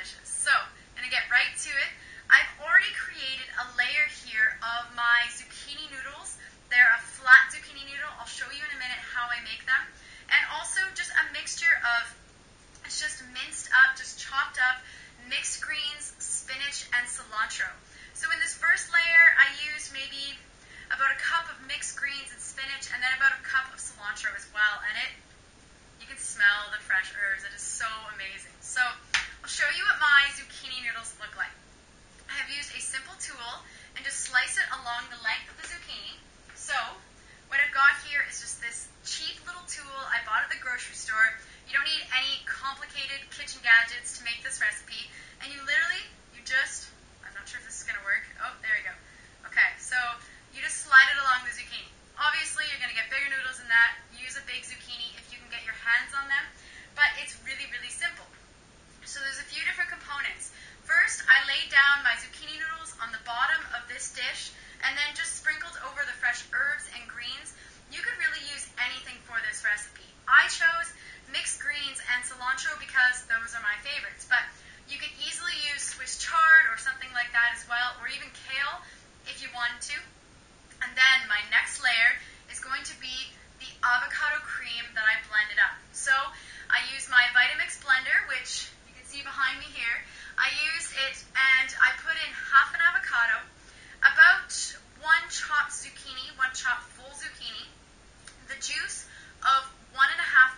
delicious. So, I'm going to get right to it. I've already created a layer here of my zucchini noodles. They're a flat zucchini noodle. I'll show you in a minute how I make them. And also just a mixture of, it's just minced up, just chopped up, mixed greens, spinach, and cilantro. So in this first layer, I used maybe about a cup of mixed greens and spinach, and then about a cup of cilantro as well. And you can smell the fresh herbs. It is so amazing. So I'll show you what my zucchini noodles look like. I have used a simple tool and just slice it along the length of the zucchini. So what I've got here is just this cheap little tool I bought at the grocery store. You don't need any complicated kitchen gadgets to make this recipe. And you literally, I'm not sure if this is going to work. Oh, there we go. Okay, so you just slide it along the zucchini. Obviously, you're going to get bigger noodles than that. Use a big zucchini if you can get your hands on them. But it's really, really simple. So there's a few different components. First, I laid down my zucchini noodles on the bottom of this dish and then just sprinkled over the fresh herbs and greens. You could really use anything for this recipe. I chose mixed greens and cilantro because those are my favorites. But you could easily use Swiss chard or something like that as well, or even kale if you wanted to. And then my next layer is going to be the avocado cream that I blended up. So I used my Vitamix blender, which you can see behind me here. I used it and I put in half an avocado, about one chopped zucchini, one chopped full zucchini, the juice of 1.5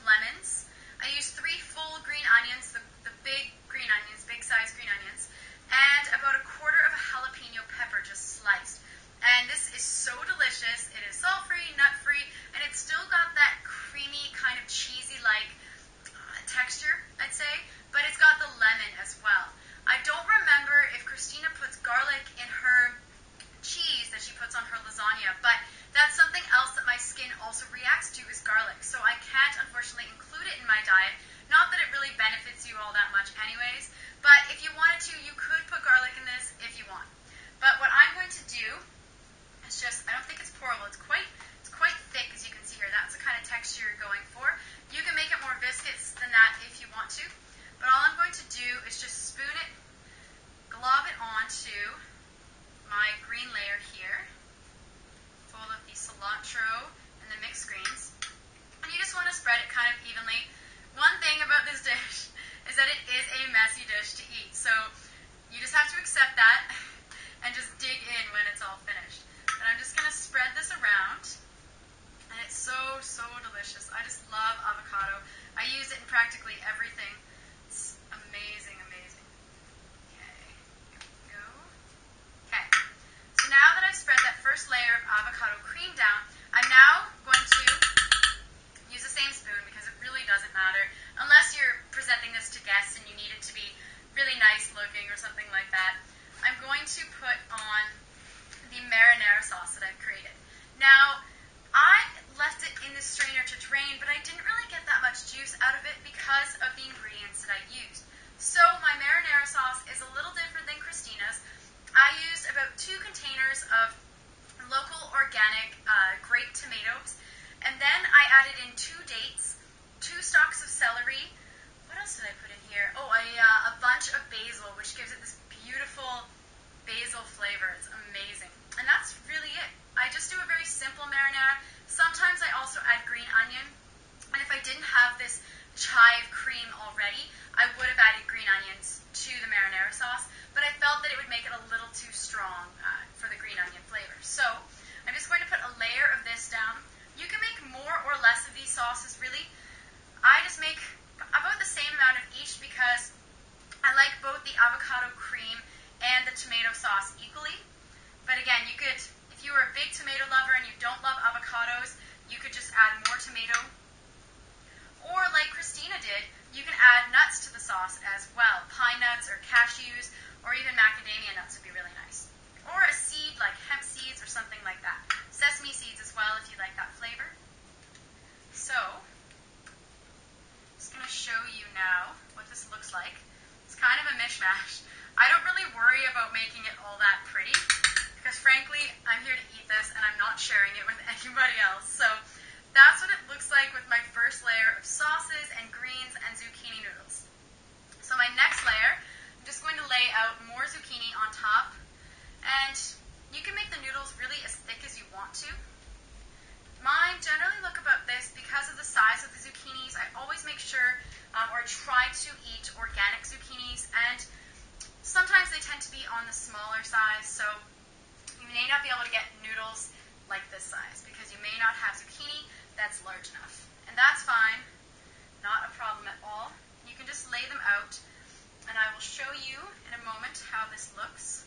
lemons. I used 3 full green onions, the big green onions, big size green onions, and about a quarter of a jalapeno pepper just sliced. And this is so delicious. It is salt-free, nut-free, and it's still got that creamy, kind of cheesy-like texture, I'd say, but it's got the lemon as well. I don't remember if Christina puts garlic in her cheese that she puts on her lasagna, but that's something else that my skin also reacts to is garlic, so I can't unfortunately include it in my diet. Not that it really benefits you all that much anyways, but if you wanted to, you could put garlic in this if you want. But what I'm going to do is just, I don't think it's pourable, it's quite thick as you can see here. That's the kind of texture you're going for. You can make it more viscous than that if you want to, but all I'm going to do is just spoon it, glob it onto my green layer here, full of the cilantro and the mixed greens. And you just want to spread it kind of evenly. One thing about this dish is that it is a messy dish to eat, so you just have to accept that and just dig in when it's all finished. But I'm just going to spread this around, and it's so, so delicious. I just love avocado. I use it in practically everything. It's amazing, amazing. Okay, here we go. Okay, so now that I've spread that first layer of avocado cream down, I'm now going to use the same spoon because it really doesn't matter. Unless you're presenting this to guests and you need it to be really nice looking or something like that. I'm going to put on the marinara sauce that I've created. Now, I left it in the strainer to drain, but I didn't really get that much juice out of it because of the ingredients that I used. So my marinara sauce is a little different than Christina's. I used about 2 containers of local organic grape tomatoes, and then I added in 2 dates, 2 stalks of celery. What else did I put in here? Oh, a bunch of basil, which gives it this beautiful basil flavor. It's amazing. And that's really it. I just do a very simple marinara. Sometimes I also add green onion. And if I didn't have this chive cream already, I would have added green onions to the marinara sauce. But I felt that it would make it a little too strong for the green onion flavor. So I'm just going to put a layer of this down. You can make more or less of these sauces, really. I just make about the same amount of each because I like both the avocado cream and the tomato sauce equally. But again, you could, if you were a big tomato lover and you don't love avocados, you could just add more tomato. Or like Christina did, you can add nuts to the sauce as well. Pine nuts or cashews or even macadamia nuts would be really nice. Or a seed like hemp seeds or something like that. Sesame seeds as well if you like that flavor. So, I'm just going to show you now what this looks like. It's kind of a mishmash. I don't really worry about making it all that pretty because frankly, I'm here to eat this and I'm not sharing it with anybody else. So that's what it looks like with my first layer of sauces and greens and zucchini noodles. So my next layer, you in a moment how this looks.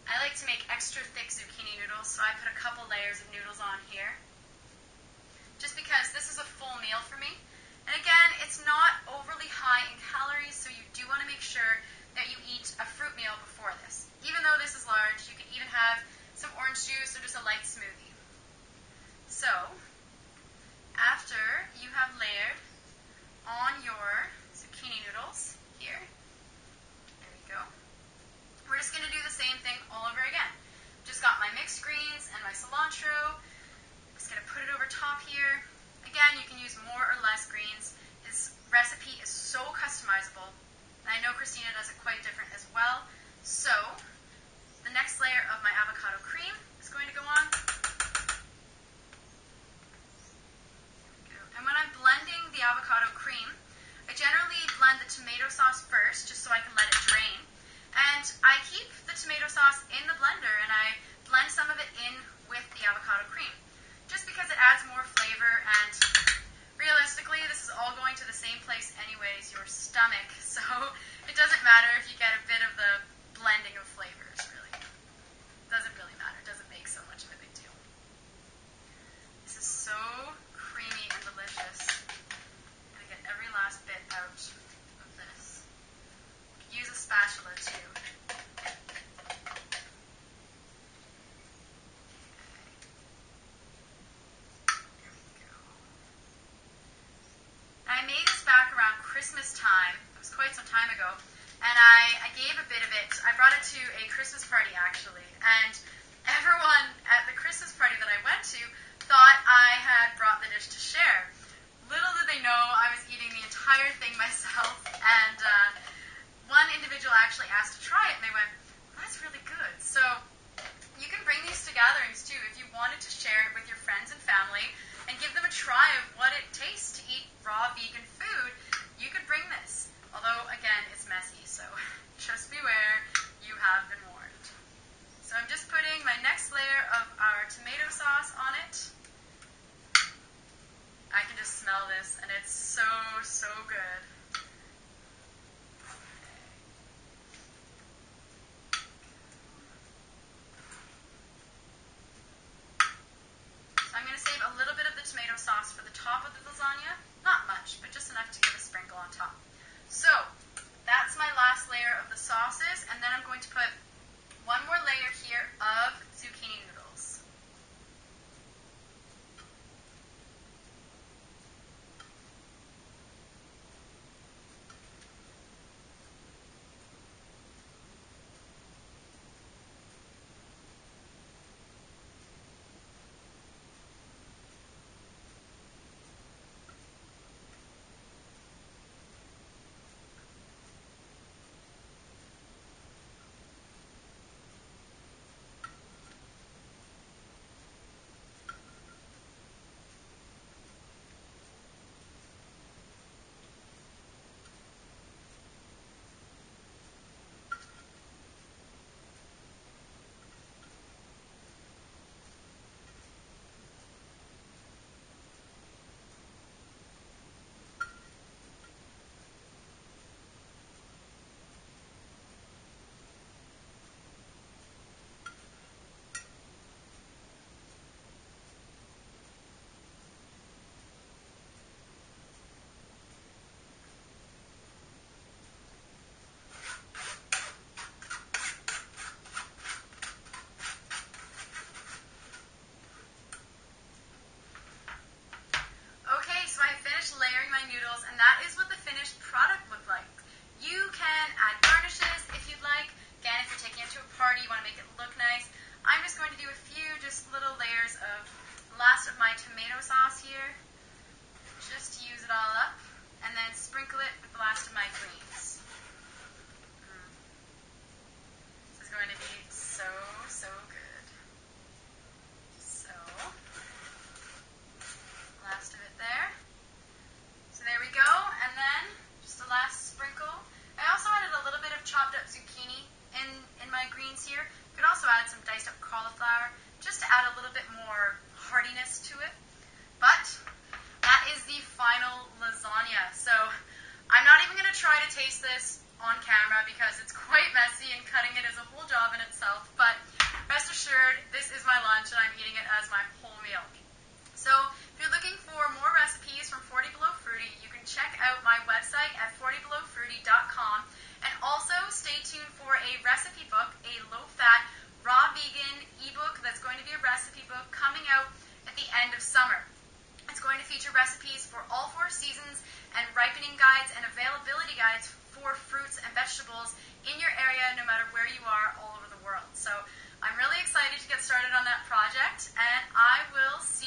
I like to make extra thick zucchini noodles, so I put a couple layers of noodles on here, just because this is a full meal for me. And again, it's not overly high in calories, so you do want to make sure that you eat a fruit meal before this. Even though this is large, you can even have some orange juice or just a light smoothie. So, after you have layered on your zucchini noodles here, there we go. We're just going to do the same thing all over again. Just got my mixed greens and my cilantro. Just going to put it over top here. Again, you can use more or less greens. This recipe is so customizable. And I know Christina does it quite different as well. So, the next layer of my avocado cream is going to go on. And when I'm blending the avocado cream, I generally blend the tomato sauce first, just so I can let it drain. And I keep the tomato sauce in the blender, and I blend some of it in with the avocado cream, just because it adds more flavor, and realistically, this is all going to the same place anyways, your stomach, so it doesn't matter if you get a bit of the blending of flavors, really. It doesn't really matter. It doesn't make so much of a big deal. This is so creamy and delicious. I'm going to get every last bit out of this. Use a spatula too. I made this back around Christmas time. It was quite some time ago. And I gave a bit of it. I brought it to a Christmas party, actually. And everyone at the Christmas party that I went to thought I had brought the dish to share. Little did they know I was eating the entire thing myself. And one individual actually asked to try it, and they went, "Oh, that's really good." So you can bring these to gatherings, too, if you wanted to share it with your friends and family and give them a try of what it tastes to eat raw vegan food. You could bring this. Although, again, it's messy, so just beware, you have been warned. So I'm just putting my next layer of our tomato sauce on it. I can just smell this, and it's so, so good. So I'm going to save a little bit of the tomato sauce for the top of the lasagna. Not much, but just enough to give a sprinkle on top. So that's my last layer of the sauces, and then I'm going to put one more layer here of zucchini noodles. this on camera because it's quite messy and cutting it is a whole job in itself, but rest assured, this is my lunch and I'm eating it as my whole meal. So if you're looking for more recipes from 40 Below Fruity, you can check out my website at 40belowfruity.com, and also stay tuned for a recipe book, a low-fat, raw vegan ebook that's going to be a recipe book coming out at the end of summer. It's going to feature recipes for all 4 seasons and ripening guides and availability guides for fruits and vegetables in your area, no matter where you are all over the world. So I'm really excited to get started on that project, and I will see